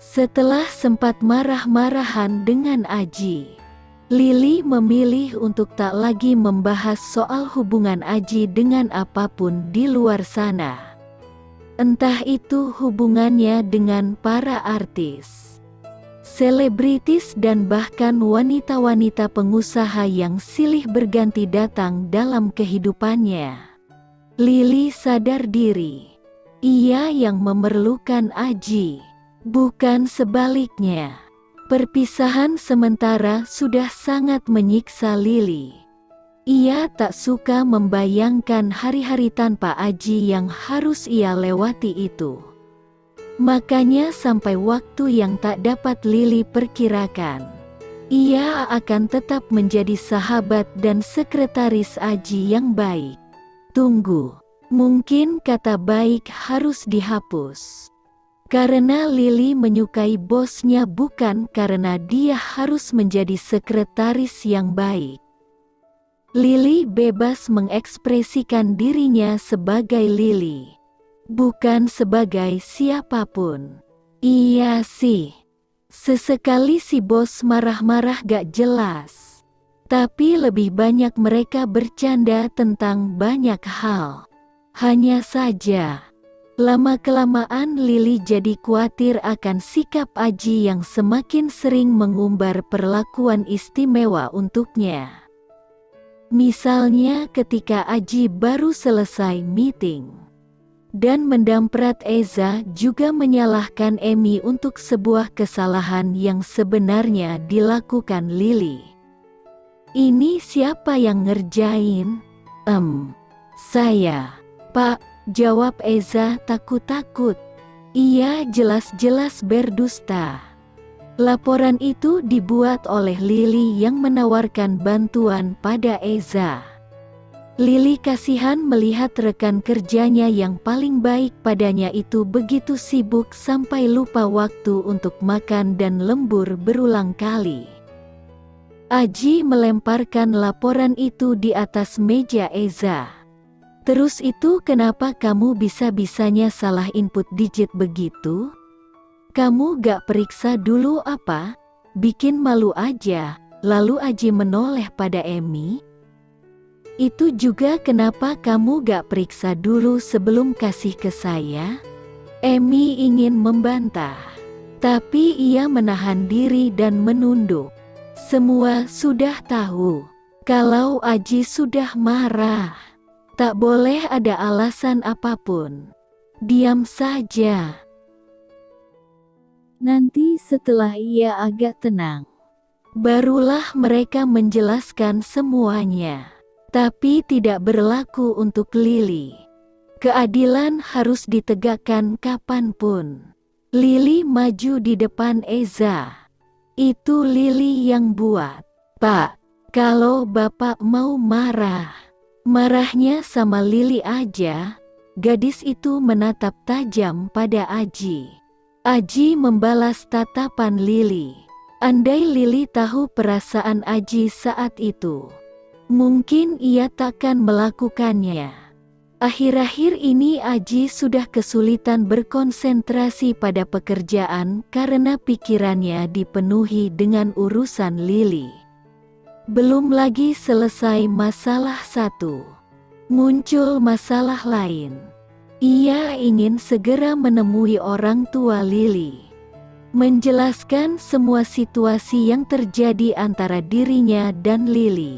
Setelah sempat marah-marahan dengan Aji, Lily memilih untuk tak lagi membahas soal hubungan Aji dengan apapun di luar sana. Entah itu hubungannya dengan para artis, selebritis dan bahkan wanita-wanita pengusaha yang silih berganti datang dalam kehidupannya. Lily sadar diri, ia yang memerlukan Aji, bukan sebaliknya. Perpisahan sementara sudah sangat menyiksa Lily. Ia tak suka membayangkan hari-hari tanpa Aji yang harus ia lewati itu. Makanya sampai waktu yang tak dapat Lily perkirakan, ia akan tetap menjadi sahabat dan sekretaris Aji yang baik. Tunggu, mungkin kata baik harus dihapus. Karena Lily menyukai bosnya bukan karena dia harus menjadi sekretaris yang baik. Lily bebas mengekspresikan dirinya sebagai Lily, bukan sebagai siapapun. Iya sih, sesekali si bos marah-marah gak jelas. Tapi lebih banyak mereka bercanda tentang banyak hal. Hanya saja, lama-kelamaan Lily jadi khawatir akan sikap Aji yang semakin sering mengumbar perlakuan istimewa untuknya. Misalnya ketika Aji baru selesai meeting dan mendamprat Eza, juga menyalahkan Emi untuk sebuah kesalahan yang sebenarnya dilakukan Lily. Ini siapa yang ngerjain? Saya, Pak, jawab Eza takut-takut. Ia jelas-jelas berdusta. Laporan itu dibuat oleh Lily yang menawarkan bantuan pada Eza. Lily kasihan melihat rekan kerjanya yang paling baik padanya itu begitu sibuk sampai lupa waktu untuk makan dan lembur berulang kali. Aji melemparkan laporan itu di atas meja Eza. Terus itu kenapa kamu bisa-bisanya salah input digit begitu? Kamu gak periksa dulu apa? Bikin malu aja. Lalu Aji menoleh pada Emi. Itu juga kenapa kamu gak periksa dulu sebelum kasih ke saya? Emi ingin membantah, tapi ia menahan diri dan menunduk. Semua sudah tahu kalau Aji sudah marah. Tak boleh ada alasan apapun. Diam saja. Nanti setelah ia agak tenang, barulah mereka menjelaskan semuanya. Tapi tidak berlaku untuk Lily. Keadilan harus ditegakkan kapanpun. Lily maju di depan Eza. Itu Lily yang buat. Pak, kalau Bapak mau marah, marahnya sama Lily aja. Gadis itu menatap tajam pada Aji. Aji membalas tatapan Lily. Andai Lily tahu perasaan Aji saat itu, mungkin ia takkan melakukannya. Akhir-akhir ini Aji sudah kesulitan berkonsentrasi pada pekerjaan karena pikirannya dipenuhi dengan urusan Lily. Belum lagi selesai masalah satu, muncul masalah lain. Ia ingin segera menemui orang tua Lily, menjelaskan semua situasi yang terjadi antara dirinya dan Lily.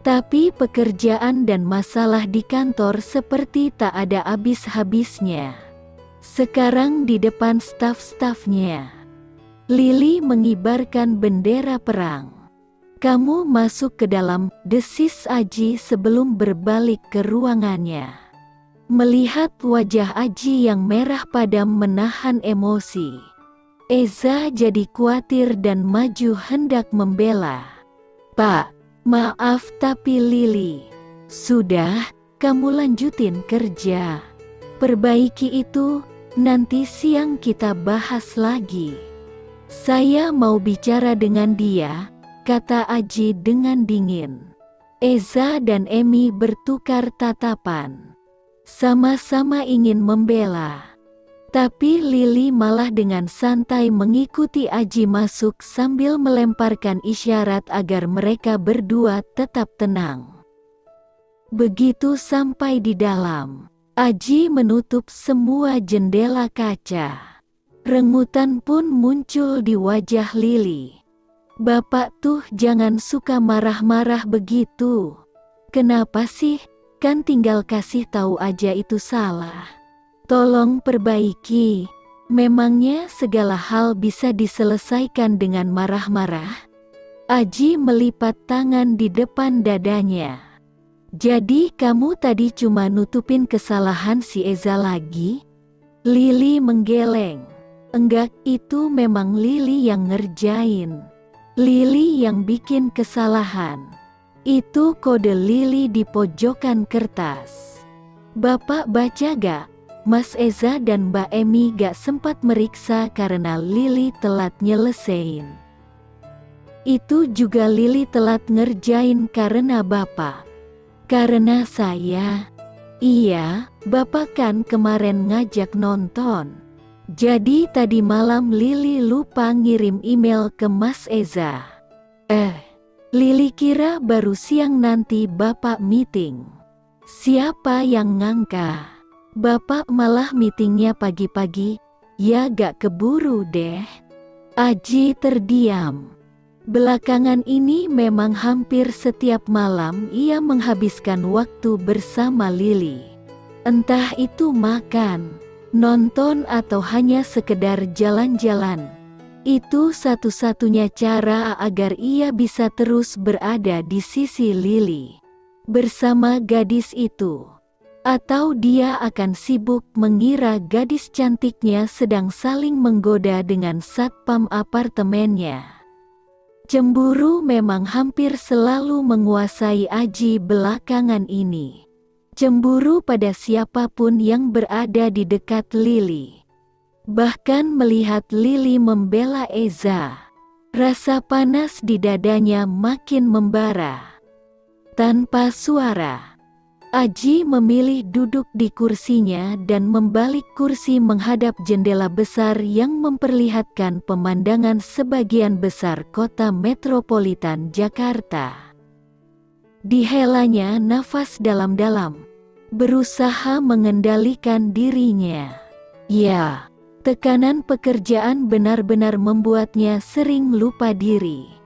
Tapi pekerjaan dan masalah di kantor seperti tak ada habis-habisnya. Sekarang di depan staf-stafnya, Lily mengibarkan bendera perang. Kamu masuk ke dalam, desis Aji sebelum berbalik ke ruangannya. Melihat wajah Aji yang merah padam menahan emosi, Eza jadi khawatir dan maju hendak membela. Pak, maaf tapi Lily, sudah, kamu lanjutin kerja. Perbaiki itu, nanti siang kita bahas lagi. Saya mau bicara dengan dia, kata Aji dengan dingin. Eza dan Emi bertukar tatapan. Sama-sama ingin membela. Tapi Lili malah dengan santai mengikuti Aji masuk sambil melemparkan isyarat agar mereka berdua tetap tenang. Begitu sampai di dalam, Aji menutup semua jendela kaca. Rengutan pun muncul di wajah Lili. "Bapak tuh jangan suka marah-marah begitu. Kenapa sih? Kan tinggal kasih tahu aja itu salah. Tolong perbaiki. Memangnya segala hal bisa diselesaikan dengan marah-marah?" Aji melipat tangan di depan dadanya. "Jadi kamu tadi cuma nutupin kesalahan si Eza lagi?" Lili menggeleng. "Enggak, itu memang Lili yang ngerjain. Lili yang bikin kesalahan. Itu kode Lili di pojokan kertas. Bapak baca gak? Mas Eza dan Mbak Emi gak sempat meriksa karena Lili telat nyelesain. Itu juga Lili telat ngerjain karena Bapak." "Karena saya?" "Iya, Bapak kan kemarin ngajak nonton. Jadi tadi malam Lili lupa ngirim email ke Mas Eza. Lili kira baru siang nanti Bapak meeting. Siapa yang ngangka? Bapak malah meetingnya pagi-pagi. Ya gak keburu deh." Aji terdiam. Belakangan ini memang hampir setiap malam ia menghabiskan waktu bersama Lili. Entah itu makan, nonton atau hanya sekedar jalan-jalan. Itu satu-satunya cara agar ia bisa terus berada di sisi Lili bersama gadis itu. Atau dia akan sibuk mengira gadis cantiknya sedang saling menggoda dengan satpam apartemennya. Cemburu memang hampir selalu menguasai Aji belakangan ini. Cemburu pada siapapun yang berada di dekat Lili. Bahkan melihat Lili membela Eza, rasa panas di dadanya makin membara. Tanpa suara, Aji memilih duduk di kursinya dan membalik kursi menghadap jendela besar yang memperlihatkan pemandangan sebagian besar kota metropolitan Jakarta. Dihelanya nafas dalam-dalam, berusaha mengendalikan dirinya. Ya, tekanan pekerjaan benar-benar membuatnya sering lupa diri.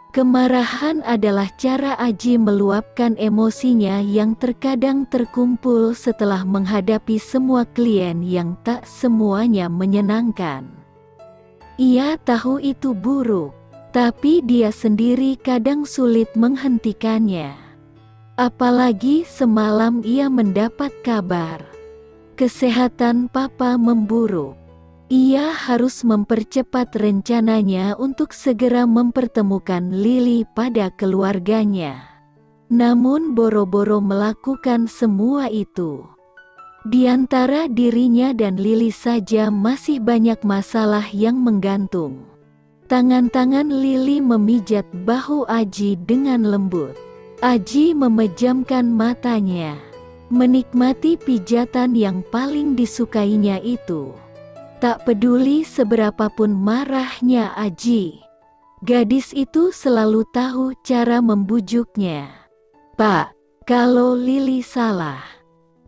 Kemarahan adalah cara Aji meluapkan emosinya yang terkadang terkumpul setelah menghadapi semua klien yang tak semuanya menyenangkan. Ia tahu itu buruk, tapi dia sendiri kadang sulit menghentikannya. Apalagi semalam ia mendapat kabar kesehatan Papa memburuk. Ia harus mempercepat rencananya untuk segera mempertemukan Lili pada keluarganya. Namun boro-boro melakukan semua itu. Di antara dirinya dan Lili saja masih banyak masalah yang menggantung. Tangan-tangan Lili memijat bahu Aji dengan lembut. Aji memejamkan matanya, menikmati pijatan yang paling disukainya itu. Tak peduli seberapapun marahnya Aji, gadis itu selalu tahu cara membujuknya. "Pak, kalau Lili salah,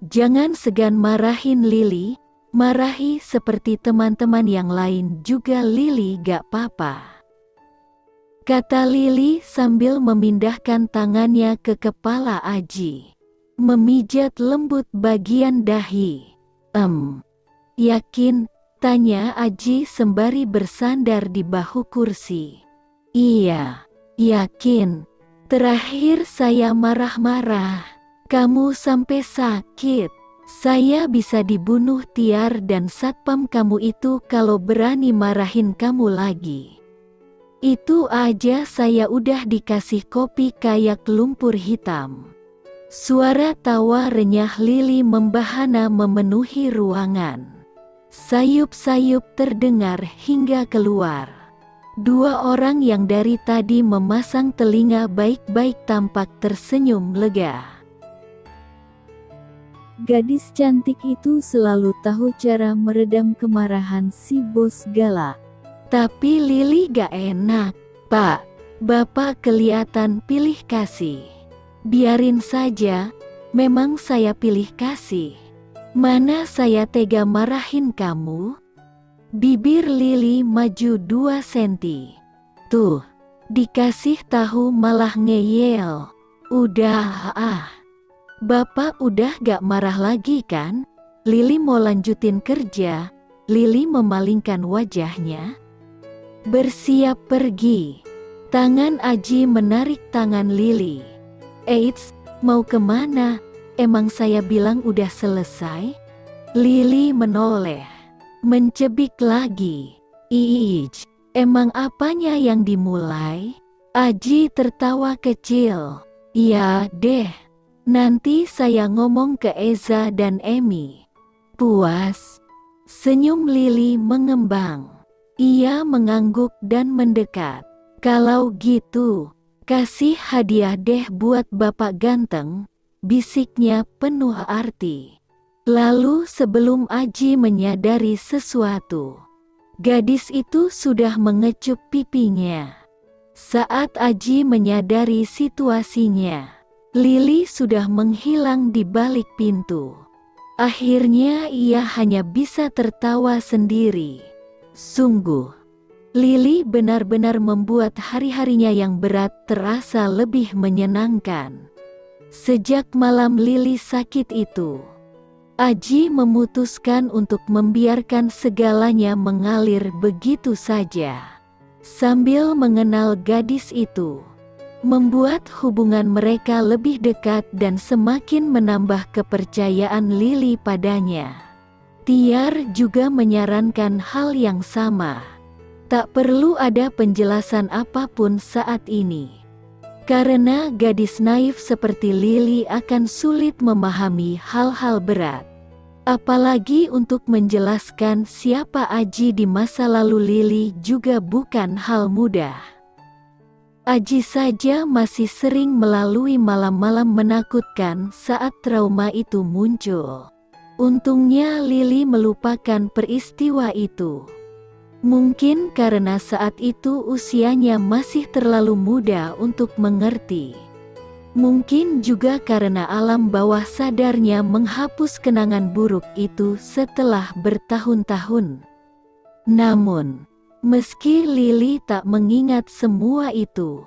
jangan segan marahin Lili, marahi seperti teman-teman yang lain juga Lili gak apa-apa," kata Lili sambil memindahkan tangannya ke kepala Aji, memijat lembut bagian dahi. Yakin?" tanya Aji sembari bersandar di bahu kursi. "Iya, yakin. Terakhir saya marah-marah, kamu sampai sakit. Saya bisa dibunuh Tiar dan satpam kamu itu kalau berani marahin kamu lagi. Itu aja saya udah dikasih kopi kayak lumpur hitam." Suara tawa renyah Lili membahana memenuhi ruangan. Sayup-sayup terdengar hingga keluar. Dua orang yang dari tadi memasang telinga baik-baik tampak tersenyum lega. Gadis cantik itu selalu tahu cara meredam kemarahan si bos galak. Tapi Lili gak enak. Pak, Bapak kelihatan pilih kasih. Biarin saja, memang saya pilih kasih. Mana saya tega marahin kamu? Bibir Lili maju 2 senti. Tuh, dikasih tahu malah ngeyel. Udah Bapak udah gak marah lagi kan? Lili mau lanjutin kerja. Lili memalingkan wajahnya. Bersiap pergi. Tangan Aji menarik tangan Lili. Eits, mau kemana? Emang saya bilang udah selesai? Lili menoleh. Mencebik lagi. Iij, emang apanya yang dimulai? Aji tertawa kecil. Ya deh. Nanti saya ngomong ke Eza dan Emi. Puas. Senyum Lili mengembang. Ia mengangguk dan mendekat. Kalau gitu, kasih hadiah deh buat Bapak ganteng, bisiknya penuh arti. Lalu sebelum Aji menyadari sesuatu, gadis itu sudah mengecup pipinya. Saat Aji menyadari situasinya, Lili sudah menghilang di balik pintu. Akhirnya ia hanya bisa tertawa sendiri. Sungguh, Lili benar-benar membuat hari-harinya yang berat terasa lebih menyenangkan. Sejak malam Lili sakit itu, Aji memutuskan untuk membiarkan segalanya mengalir begitu saja. Sambil mengenal gadis itu, membuat hubungan mereka lebih dekat dan semakin menambah kepercayaan Lili padanya. Tiar juga menyarankan hal yang sama. Tak perlu ada penjelasan apapun saat ini. Karena gadis naif seperti Lili akan sulit memahami hal-hal berat. Apalagi untuk menjelaskan siapa Aji di masa lalu Lili juga bukan hal mudah. Aji saja masih sering melalui malam-malam menakutkan saat trauma itu muncul. Untungnya Lili melupakan peristiwa itu. Mungkin karena saat itu usianya masih terlalu muda untuk mengerti. Mungkin juga karena alam bawah sadarnya menghapus kenangan buruk itu setelah bertahun-tahun. Namun, meski Lili tak mengingat semua itu,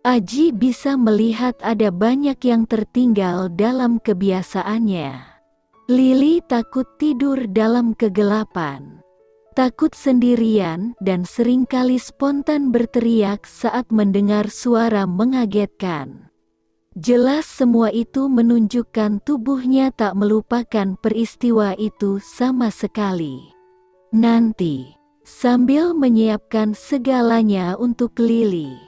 Aji bisa melihat ada banyak yang tertinggal dalam kebiasaannya. Lili takut tidur dalam kegelapan, takut sendirian dan seringkali spontan berteriak saat mendengar suara mengagetkan. Jelas semua itu menunjukkan tubuhnya tak melupakan peristiwa itu sama sekali. Nanti, sambil menyiapkan segalanya untuk Lili,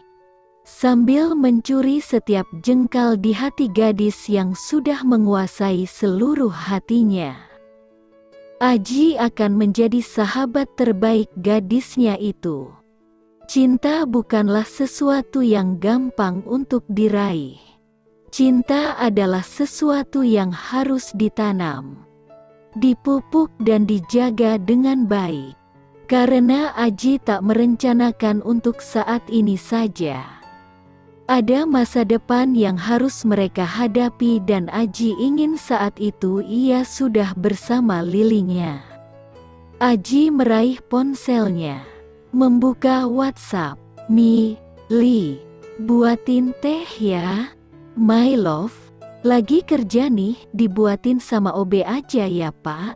sambil mencuri setiap jengkal di hati gadis yang sudah menguasai seluruh hatinya, Aji akan menjadi sahabat terbaik gadisnya itu. Cinta bukanlah sesuatu yang gampang untuk diraih. Cinta adalah sesuatu yang harus ditanam, dipupuk dan dijaga dengan baik. Karena Aji tak merencanakan untuk saat ini saja. Ada masa depan yang harus mereka hadapi dan Aji ingin saat itu ia sudah bersama Lilinya. Aji meraih ponselnya, membuka WhatsApp. Li, buatin teh ya. My love, lagi kerja nih, dibuatin sama OB aja ya Pak.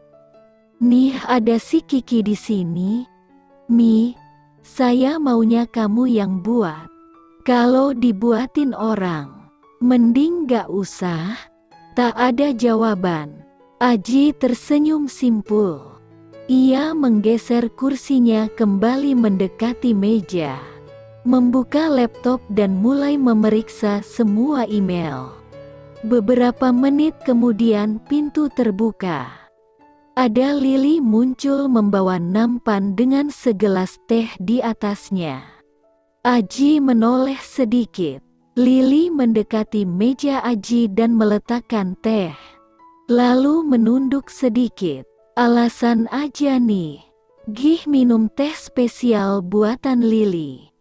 Nih ada si Kiki di sini. Saya maunya kamu yang buat. Kalau dibuatin orang, mending gak usah. Tak ada jawaban. Aji tersenyum simpul. Ia menggeser kursinya kembali mendekati meja, membuka laptop dan mulai memeriksa semua email. Beberapa menit kemudian pintu terbuka. Ada Lili muncul membawa nampan dengan segelas teh di atasnya. Aji menoleh sedikit. Lili mendekati meja Aji dan meletakkan teh. lalu menunduk sedikit. Alasan aja nih. Gih minum teh spesial buatan Lili.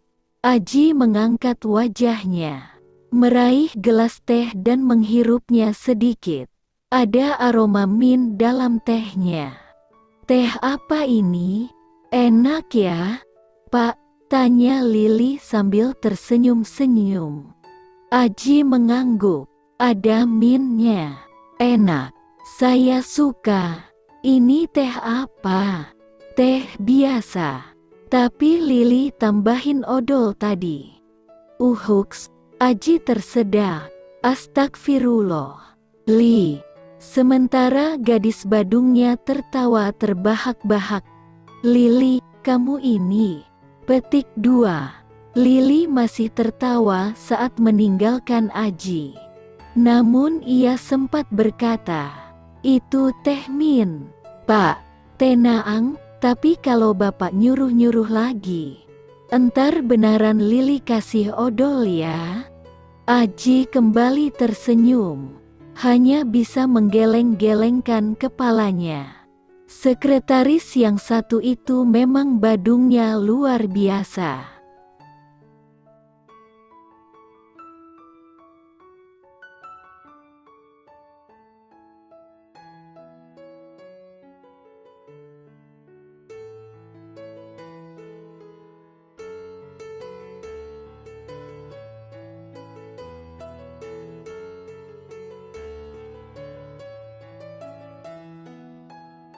Aji mengangkat wajahnya, meraih gelas teh dan menghirupnya sedikit. Ada aroma mint dalam tehnya. Teh apa ini? Enak ya, Pak? Tanya Lili sambil tersenyum-senyum. Aji mengangguk. Ada mintnya. Enak. Saya suka. Ini teh apa? Teh biasa. Tapi Lili tambahin odol tadi. Uhuks, Aji tersedak. Astagfirullah. Li. Sementara gadis Badungnya tertawa terbahak-bahak. Lili, kamu ini. Petik 2. Lili masih tertawa saat meninggalkan Aji. Namun ia sempat berkata, itu teh mint. Pak, tenaang, tapi kalau bapak nyuruh-nyuruh lagi, entar benaran Lili kasih odol ya. Aji kembali tersenyum, hanya bisa menggeleng-gelengkan kepalanya. Sekretaris yang satu itu memang Badungnya luar biasa.